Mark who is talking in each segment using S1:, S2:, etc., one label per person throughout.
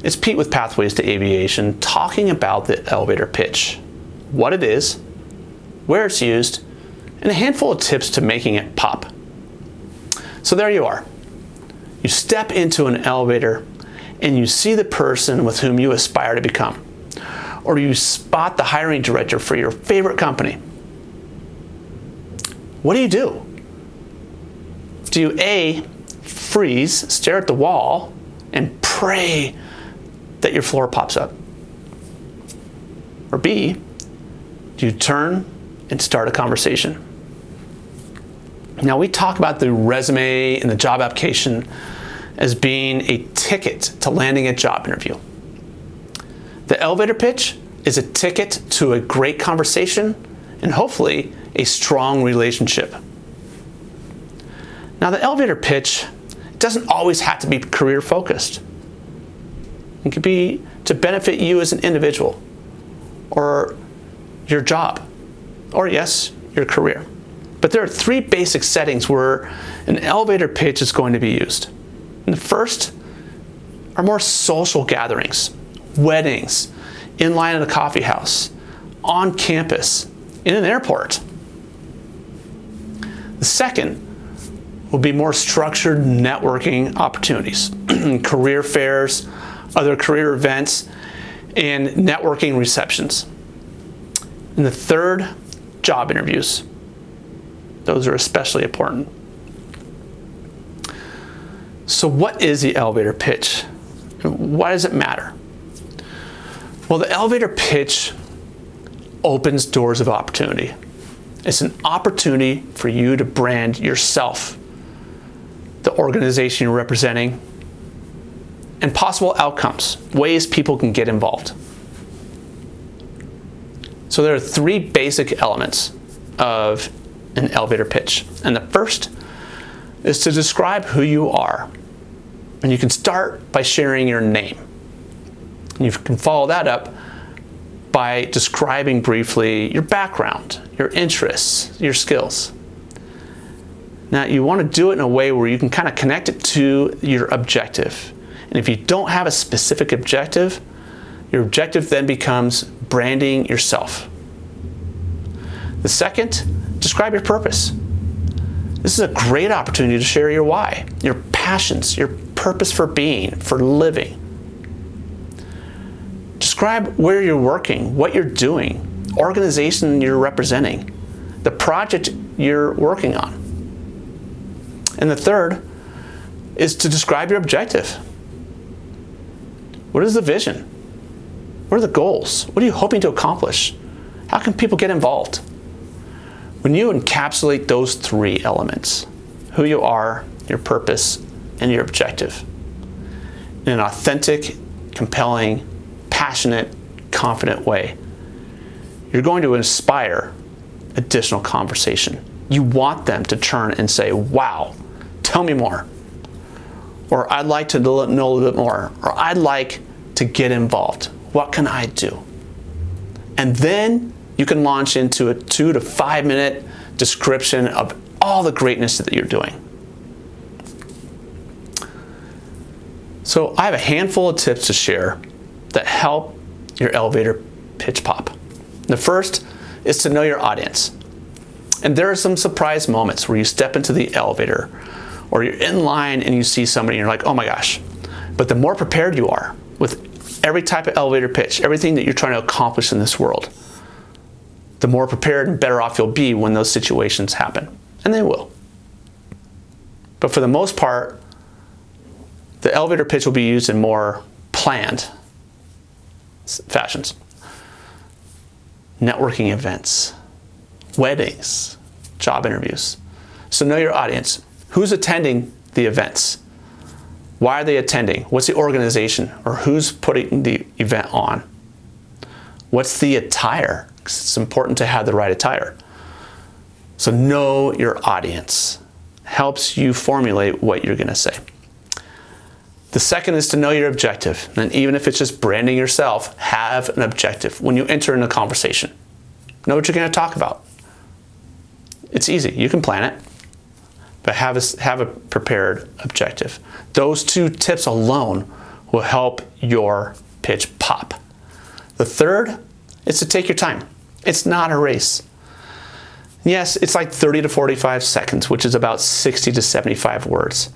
S1: It's Pete with Pathways to Aviation talking about the elevator pitch, what it is, where it's used, and a handful of tips to making it pop. So there you are. You step into an elevator and you see the person with whom you aspire to become, or you spot the hiring director for your favorite company. What do? Do you A, freeze, stare at the wall, and pray that your floor pops up? Or B, do you turn and start a conversation? Now, we talk about the resume and the job application as being a ticket to landing a job interview. The elevator pitch is a ticket to a great conversation and hopefully a strong relationship. Now, the elevator pitch doesn't always have to be career focused. It could be to benefit you as an individual, or your job, or yes, your career. But there are three basic settings where an elevator pitch is going to be used. And the first are more social gatherings, weddings, in line at a coffee house, on campus, in an airport. The second will be more structured networking opportunities, career fairs, other career events, and networking receptions. And the third, job interviews. Those are especially important. So what is the elevator pitch? Why does it matter? Well, the elevator pitch opens doors of opportunity. It's an opportunity for you to brand yourself, the organization you're representing, and possible outcomes, ways people can get involved. So there are three basic elements of an elevator pitch. And the first is to describe who you are. And you can start by sharing your name. And you can follow that up by describing briefly your background, your interests, your skills. Now, you want to do it in a way where you can kind of connect it to your objective. And if you don't have a specific objective, your objective then becomes branding yourself. The second, describe your purpose. This is a great opportunity to share your why, your passions, your purpose for being, for living. Describe where you're working, what you're doing, organization you're representing, the project you're working on. And the third is to describe your objective. What is the vision? What are the goals? What are you hoping to accomplish? How can people get involved? When you encapsulate those three elements, who you are, your purpose, and your objective, in an authentic, compelling, passionate, confident way, you're going to inspire additional conversation. You want them to turn and say, wow, tell me more. Or I'd like to know a little bit more. Or I'd like to get involved. What can I do? And then you can launch into a 2 to 5 minute description of all the greatness that you're doing. So I have a handful of tips to share that help your elevator pitch pop. The first is to know your audience. And there are some surprise moments where you step into the elevator or you're in line and you see somebody and you're like, oh my gosh. But the more prepared you are with every type of elevator pitch, everything that you're trying to accomplish in this world, the more prepared and better off you'll be when those situations happen. And they will. But for the most part, the elevator pitch will be used in more planned fashions. Networking events, weddings, job interviews. So know your audience. Who's attending the events? Why are they attending? What's the organization? Or who's putting the event on? What's the attire? 'Cause it's important to have the right attire. So know your audience. Helps you formulate what you're going to say. The second is to know your objective. And even if it's just branding yourself, have an objective when you enter in a conversation. Know what you're going to talk about. It's easy. You can plan it. But have a prepared objective. Those two tips alone will help your pitch pop. The third is to take your time. It's not a race. Yes, it's like 30 to 45 seconds, which is about 60 to 75 words.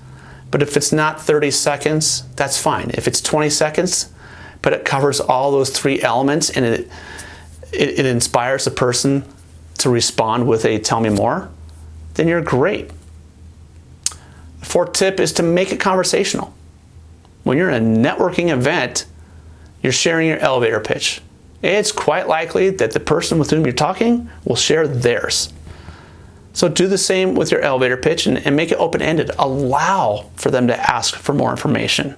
S1: But if it's not 30 seconds, that's fine. If it's 20 seconds, but it covers all those three elements and it inspires the person to respond with a tell me more, then you're great. The fourth tip is to make it conversational. When you're in a networking event, you're sharing your elevator pitch. It's quite likely that the person with whom you're talking will share theirs. So do the same with your elevator pitch and make it open-ended. Allow for them to ask for more information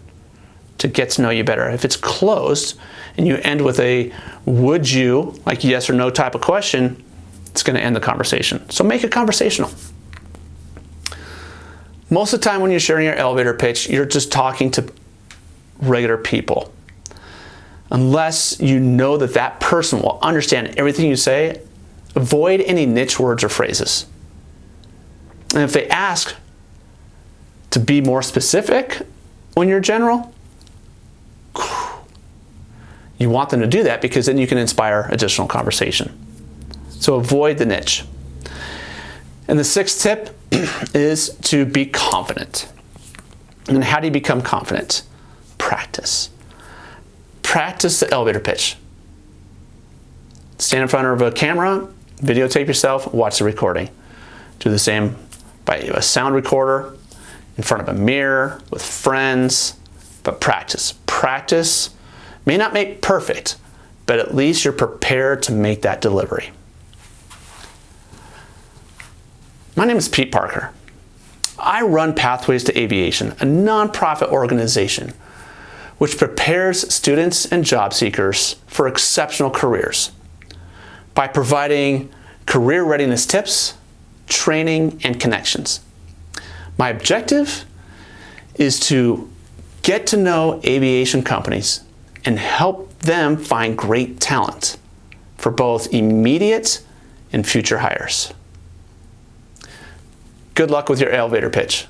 S1: to get to know you better. If it's closed and you end with a would you, like yes or no type of question, it's going to end the conversation. So make it conversational. Most of the time when you're sharing your elevator pitch, you're just talking to regular people. Unless you know that that person will understand everything you say, avoid any niche words or phrases. And if they ask to be more specific when you're general, you want them to do that because then you can inspire additional conversation. So avoid the niche. And the sixth tip is to be confident. And how do you become confident? Practice. Practice the elevator pitch. Stand in front of a camera, videotape yourself, watch the recording. Do the same by a sound recorder, in front of a mirror, with friends, but practice. Practice may not make perfect, but at least you're prepared to make that delivery. My name is Pete Parker. I run Pathways to Aviation, a nonprofit organization which prepares students and job seekers for exceptional careers by providing career readiness tips, training, and connections. My objective is to get to know aviation companies and help them find great talent for both immediate and future hires. Good luck with your elevator pitch.